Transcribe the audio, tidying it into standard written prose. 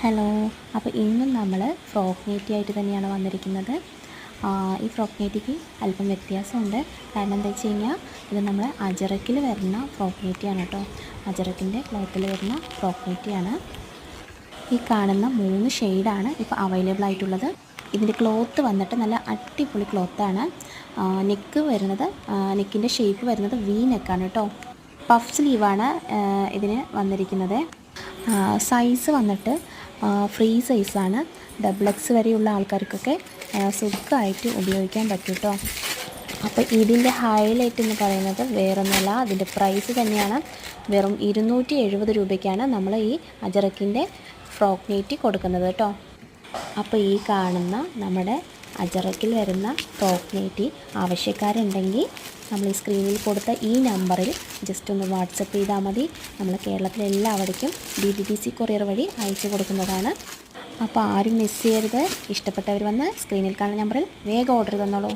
Hello. അപ്പോൾ ഇന്നും നമ്മൾ ഫ്രോക്ക് നൈറ്റി ആയിട്ട് തന്നെയാണ് വന്നിരിക്കുന്നത്. ഈ ഫ്രോക്ക് നൈറ്റിക്ക് അല്പം വ്യത്യാസമുണ്ട്. കാരണം എന്താ വെച്ച് കഴിഞ്ഞാൽ ഇത് നമ്മൾ അജറക്കിൽ വരുന്ന ഫ്രോക്ക് നൈറ്റിയാണ് കേട്ടോ. അജറക്കിൻ്റെ ക്ലോത്തിൽ വരുന്ന ഫ്രോക്ക് നൈറ്റിയാണ്. ഈ കാണുന്ന 3 ഷെയ്ഡാണ് ഇപ്പോൾ അവൈലബിൾ ആയിട്ടുള്ളത്. ഇതിൻ്റെ ക്ലോത്ത് വന്നിട്ട് നല്ല അടിപൊളി ക്ലോത്താണ്. നെക്ക് വരുന്നത്, നെക്കിൻ്റെ ഷേപ്പ് വരുന്നത് വി നെക്കാണ് കേട്ടോ. പഫ് സ്ലീവാണ് ഇതിന് വന്നിരിക്കുന്നത്. സൈസ് വന്നിട്ട് ഫ്രീ സൈസാണ്. XXL വരെയുള്ള ആൾക്കാർക്കൊക്കെ സുഖമായിട്ട് ഉപയോഗിക്കാൻ പറ്റും കേട്ടോ. അപ്പോൾ ഇതിൻ്റെ ഹൈലൈറ്റ് എന്ന് പറയുന്നത് വേറൊന്നുമല്ല, അതിൻ്റെ പ്രൈസ് തന്നെയാണ്. വെറും 270 രൂപയ്ക്കാണ് നമ്മൾ ഈ അജറക്കിൻ്റെ ഫ്രോക്ക് നൈറ്റി കൊടുക്കുന്നത് കേട്ടോ. അപ്പോൾ ഈ കാണുന്ന നമ്മുടെ അജറക്കിൽ വരുന്ന ഫ്രോക്ക് നൈറ്റി ആവശ്യക്കാരുണ്ടെങ്കിൽ നമ്മൾ ഈ സ്ക്രീനിൽ കൊടുത്ത ഈ നമ്പറിൽ ജസ്റ്റ് ഒന്ന് വാട്സപ്പ് ചെയ്താൽ മതി. നമ്മൾ കേരളത്തിലെ എല്ലാവിടേക്കും DTDC കൊറിയർ വഴി അയച്ചു കൊടുക്കുന്നതാണ്. അപ്പോൾ ആരും മിസ് ചെയ്യരുത്. ഇഷ്ടപ്പെട്ടവർ വന്ന് സ്ക്രീനിൽ കാണുന്ന നമ്പറിൽ വേഗം ഓർഡർ തന്നോളൂ.